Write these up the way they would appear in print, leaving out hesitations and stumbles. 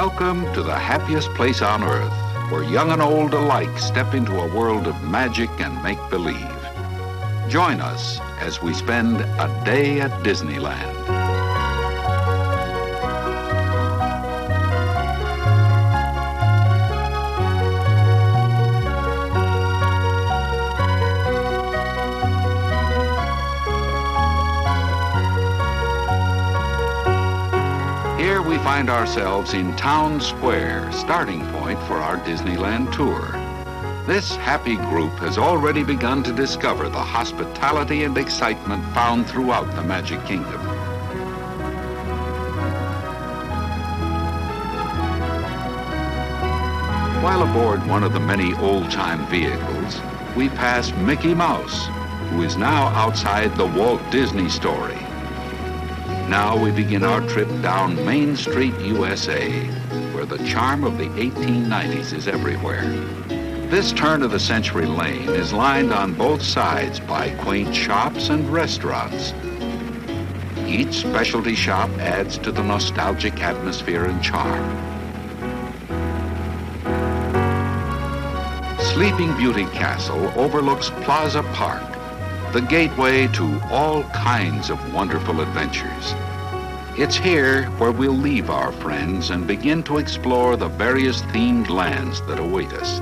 Welcome to the happiest place on earth, where young and old alike step into a world of magic and make-believe. Join us as we spend a day at Disneyland. Here we find ourselves in Town Square, starting point for our Disneyland tour. This happy group has already begun to discover the hospitality and excitement found throughout the Magic Kingdom. While aboard one of the many old-time vehicles, we pass Mickey Mouse, who is now outside the Walt Disney Story. Now we begin our trip down Main Street, USA, where the charm of the 1890s is everywhere. This turn-of-the-century lane is lined on both sides by quaint shops and restaurants. Each specialty shop adds to the nostalgic atmosphere and charm. Sleeping Beauty Castle overlooks Plaza Park, the gateway to all kinds of wonderful adventures. It's here where we'll leave our friends and begin to explore the various themed lands that await us.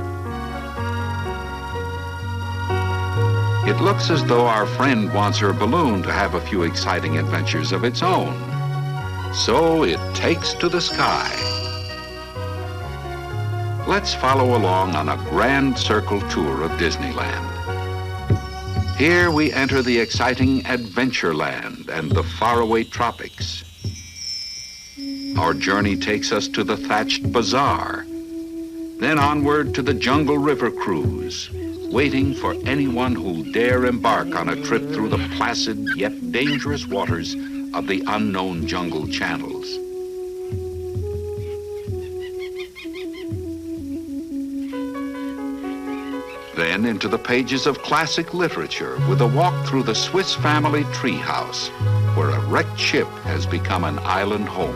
It looks as though our friend wants her balloon to have a few exciting adventures of its own. So it takes to the sky. Let's follow along on a grand circle tour of Disneyland. Here we enter the exciting Adventureland and the faraway tropics. Our journey takes us to the thatched bazaar, then onward to the Jungle River cruise, waiting for anyone who'll dare embark on a trip through the placid yet dangerous waters of the unknown jungle channels. Then into the pages of classic literature with a walk through the Swiss family treehouse, where a wrecked ship has become an island home.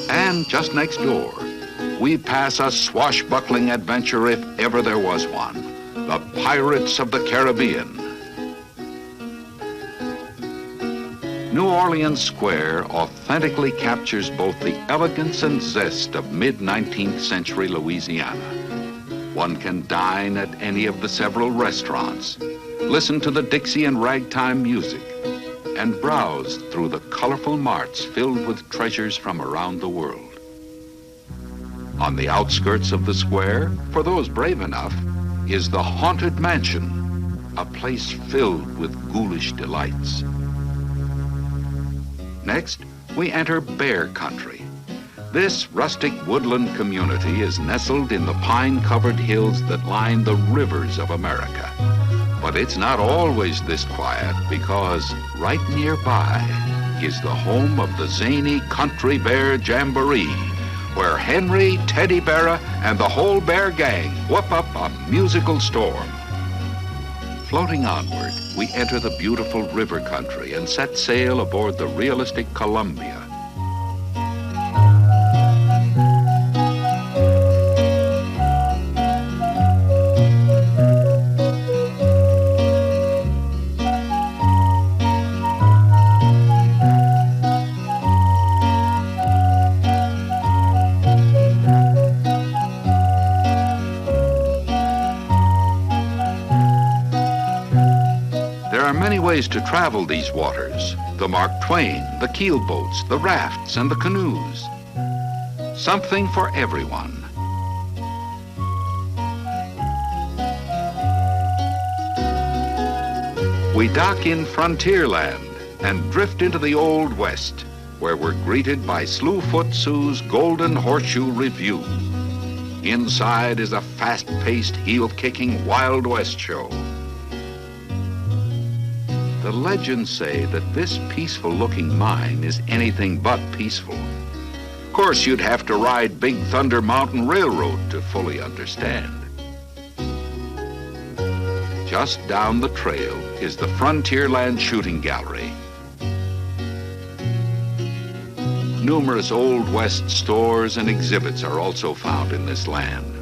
And just next door, we pass a swashbuckling adventure if ever there was one, the Pirates of the Caribbean. New Orleans Square authentically captures both the elegance and zest of mid-19th century Louisiana. One can dine at any of the several restaurants, listen to the Dixie and ragtime music, and browse through the colorful marts filled with treasures from around the world. On the outskirts of the square, for those brave enough, is the Haunted Mansion, a place filled with ghoulish delights. Next, we enter Bear Country. This rustic woodland community is nestled in the pine-covered hills that line the rivers of America. But it's not always this quiet, because right nearby is the home of the zany Country Bear Jamboree, where Henry, Teddy Bear, and the whole bear gang whoop up a musical storm. Floating onward, we enter the beautiful river country and set sail aboard the realistic Columbia. Ways to travel these waters: the Mark Twain, the keelboats, the rafts, and the canoes. Something for everyone. We dock in Frontierland and drift into the Old West, where we're greeted by Slewfoot Sue's Golden Horseshoe Review. Inside is a fast-paced, heel-kicking Wild West show. The legends say that this peaceful-looking mine is anything but peaceful. Of course, you'd have to ride Big Thunder Mountain Railroad to fully understand. Just down the trail is the Frontierland Shooting Gallery. Numerous Old West stores and exhibits are also found in this land.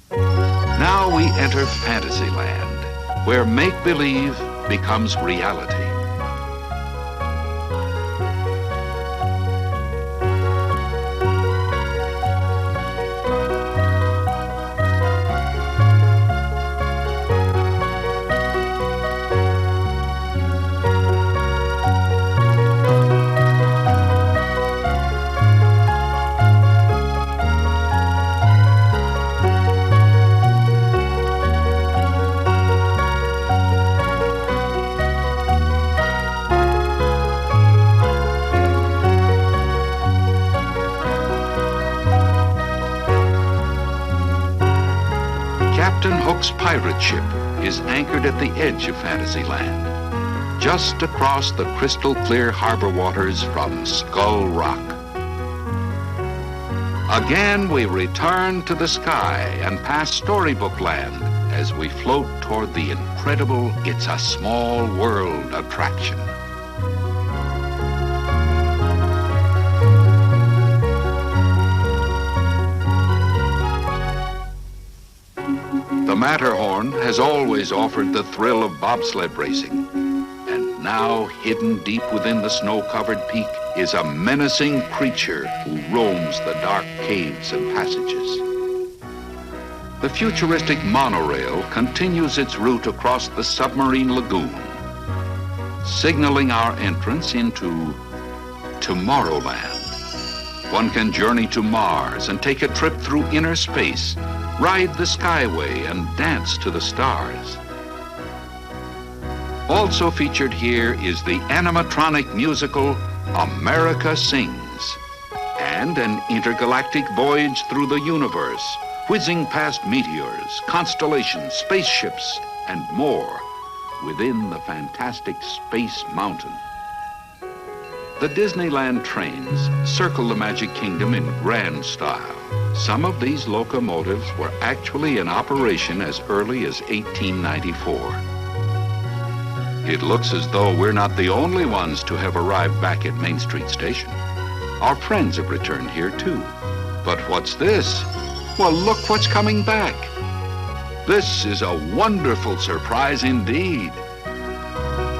Now we enter Fantasyland, where make-believe becomes reality. Captain Hook's pirate ship is anchored at the edge of Fantasyland, just across the crystal-clear harbor waters from Skull Rock. Again, we return to the sky and pass Storybook Land as we float toward the incredible It's a Small World attraction. The Matterhorn has always offered the thrill of bobsled racing, and now hidden deep within the snow-covered peak is a menacing creature who roams the dark caves and passages. The futuristic monorail continues its route across the submarine lagoon, signaling our entrance into Tomorrowland. One can journey to Mars and take a trip through inner space, ride the Skyway, and dance to the stars. Also featured here is the animatronic musical America Sings, and an intergalactic voyage through the universe, whizzing past meteors, constellations, spaceships, and more within the fantastic Space Mountain. The Disneyland trains circle the Magic Kingdom in grand style. Some of these locomotives were actually in operation as early as 1894. It looks as though we're not the only ones to have arrived back at Main Street Station. Our friends have returned here too. But what's this? Well, look what's coming back. This is a wonderful surprise indeed.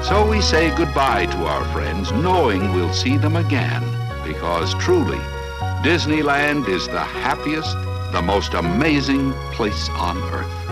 So we say goodbye to our friends, knowing we'll see them again, because truly, Disneyland is the happiest, the most amazing place on earth.